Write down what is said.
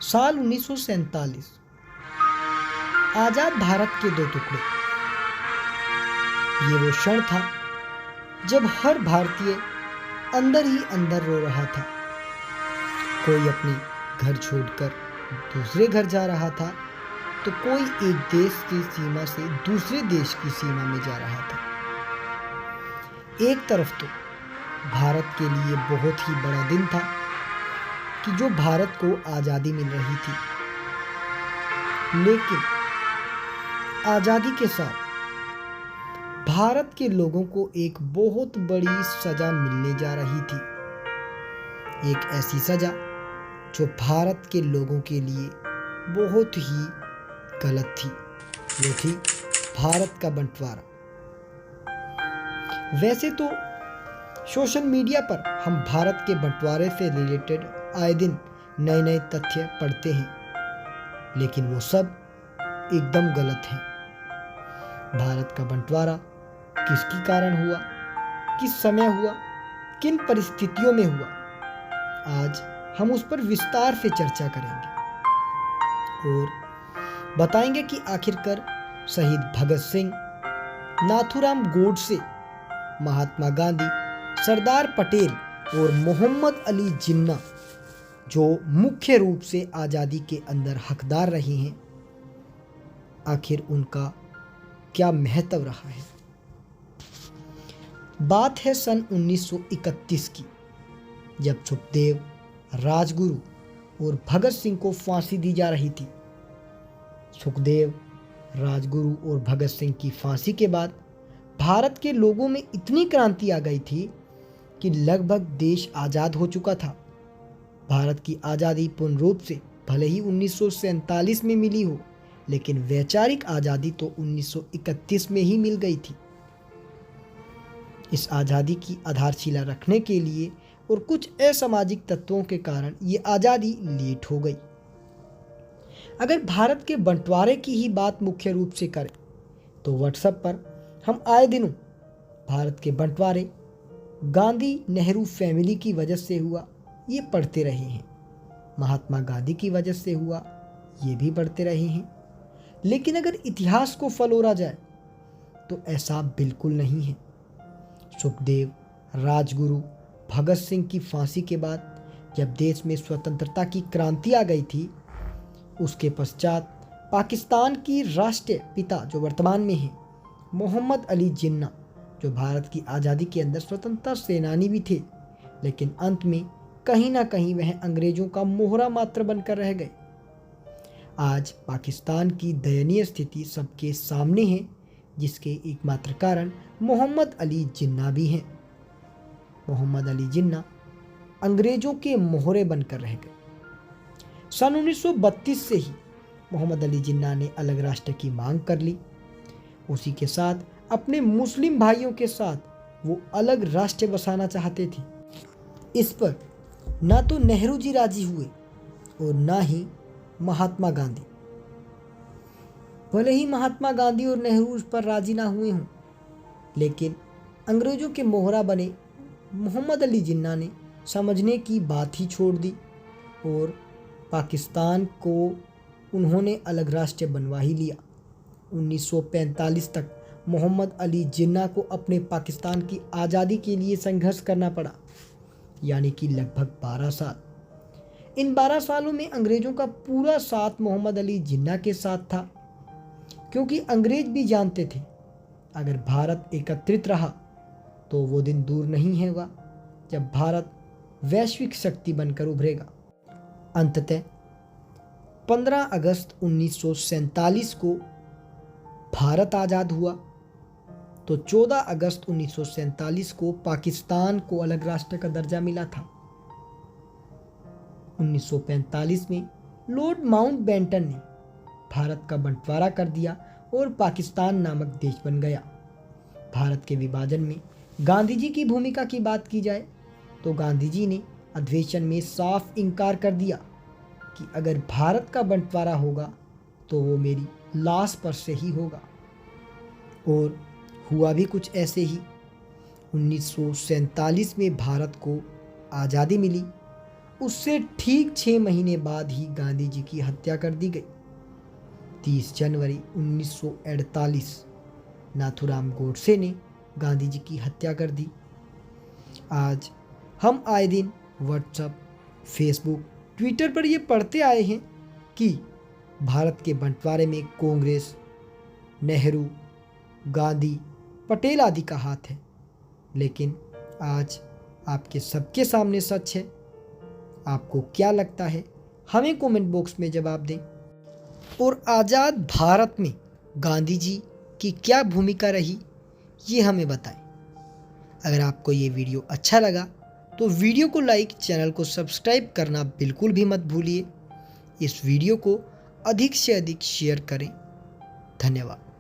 साल 1947। आजाद भारत के दो टुकड़े। ये वो क्षण था जब हर भारतीय अंदर ही अंदर रो रहा था। कोई अपने घर छोड़कर दूसरे घर जा रहा था, तो कोई एक देश की सीमा से दूसरे देश की सीमा में जा रहा था। एक तरफ तो भारत के लिए बहुत ही बड़ा दिन था कि जो भारत को आज़ादी मिल रही थी, लेकिन आज़ादी के साथ भारत के लोगों को एक बहुत बड़ी सज़ा मिलने जा रही थी। एक ऐसी सज़ा जो भारत के लोगों के लिए बहुत ही गलत थी। वो थी भारत का बंटवारा। वैसे तो सोशल मीडिया पर हम भारत के बंटवारे से रिलेटेड आए दिन नए नए तथ्य पढ़ते हैं, लेकिन वो सब एकदम गलत हैं। भारत का बंटवारा किसके कारण हुआ, किस समय हुआ, किन परिस्थितियों में हुआ, आज हम उस पर विस्तार से चर्चा करेंगे और बताएंगे कि आखिरकार शहीद भगत सिंह, नाथूराम गोडसे, महात्मा गांधी, सरदार पटेल और मोहम्मद अली जिन्ना जो मुख्य रूप से आज़ादी के अंदर हकदार रहे हैं, आखिर उनका क्या महत्व रहा है। बात है सन 1931 की, जब सुखदेव, राजगुरु और भगत सिंह को फांसी दी जा रही थी। सुखदेव, राजगुरु और भगत सिंह की फांसी के बाद भारत के लोगों में इतनी क्रांति आ गई थी कि लगभग देश आज़ाद हो चुका था। भारत की आज़ादी पूर्ण रूप से भले ही 1947 में मिली हो, लेकिन वैचारिक आज़ादी तो 1931 में ही मिल गई थी। इस आज़ादी की आधारशिला रखने के लिए और कुछ असामाजिक तत्वों के कारण ये आज़ादी लेट हो गई। अगर भारत के बंटवारे की ही बात मुख्य रूप से करें तो व्हाट्सएप पर हम आए दिनों भारत के बंटवारे गांधी नेहरू फैमिली की वजह से हुआ, ये पढ़ते रहे हैं। महात्मा गांधी की वजह से हुआ, ये भी पढ़ते रहे हैं। लेकिन अगर इतिहास को फलोरा जाए तो ऐसा बिल्कुल नहीं है। सुखदेव, राजगुरु, भगत सिंह की फांसी के बाद जब देश में स्वतंत्रता की क्रांति आ गई थी, उसके पश्चात पाकिस्तान की राष्ट्रीय पिता जो वर्तमान में है, मोहम्मद अली जिन्ना, जो भारत की आज़ादी के अंदर स्वतंत्रता सेनानी भी थे, लेकिन अंत में कहीं ना कहीं वह अंग्रेजों का मोहरा मात्र बनकर रह गए। आज पाकिस्तान की दयनीय स्थिति सबके सामने है, जिसके एकमात्र कारण मोहम्मद अली जिन्ना भी हैं। मोहम्मद अली जिन्ना अंग्रेजों के मोहरे बनकर रह गए। सन 1932 से ही मोहम्मद अली जिन्ना ने अलग राष्ट्र की मांग कर ली। उसी के साथ अपने मुस्लिम भाइयों के साथ वो अलग राष्ट्र बसाना चाहते थे। इस पर ना तो नेहरू जी राजी हुए और ना ही महात्मा गांधी। भले ही महात्मा गांधी और नेहरू उस पर राजी ना हुए हों, लेकिन अंग्रेजों के मोहरा बने मोहम्मद अली जिन्ना ने समझने की बात ही छोड़ दी और पाकिस्तान को उन्होंने अलग राष्ट्र बनवा ही लिया। 1945 तक मोहम्मद अली जिन्ना को अपने पाकिस्तान की आज़ादी के लिए संघर्ष करना पड़ा, यानी कि लगभग 12 साल। इन 12 सालों में अंग्रेज़ों का पूरा साथ मोहम्मद अली जिन्ना के साथ था, क्योंकि अंग्रेज भी जानते थे अगर भारत एकत्रित रहा तो वो दिन दूर नहीं होगा जब भारत वैश्विक शक्ति बनकर उभरेगा। अंततः 15 अगस्त 1947 को भारत आज़ाद हुआ, तो 14 अगस्त 1947 को पाकिस्तान को अलग राष्ट्र का दर्जा मिला था। 1945 में लॉर्ड माउंटबेटन ने भारत का बंटवारा कर दिया और पाकिस्तान नामक देश बन गया। भारत के विभाजन में गांधी जी की भूमिका की बात की जाए तो गांधी जी ने अधिवेशन में साफ इनकार कर दिया कि अगर भारत का बंटवारा होगा तो वो मेरी लाश पर से ही होगा। और हुआ भी कुछ ऐसे ही। 1947 में भारत को आज़ादी मिली उससे ठीक 6 महीने बाद ही गांधी जी की हत्या कर दी गई। 30 जनवरी 1948 नाथूराम गोडसे ने गांधी जी की हत्या कर दी। आज हम आए दिन व्हाट्सएप, फेसबुक, ट्विटर पर ये पढ़ते आए हैं कि भारत के बंटवारे में कांग्रेस, नेहरू, गांधी, पटेल आदि का हाथ है। लेकिन आज आपके सबके सामने सच है। आपको क्या लगता है? हमें कमेंट बॉक्स में जवाब दें। और आज़ाद भारत में गांधी जी की क्या भूमिका रही, ये हमें बताएं। अगर आपको ये वीडियो अच्छा लगा तो वीडियो को लाइक, चैनल को सब्सक्राइब करना बिल्कुल भी मत भूलिए। इस वीडियो को अधिक से अधिक शेयर करें। धन्यवाद।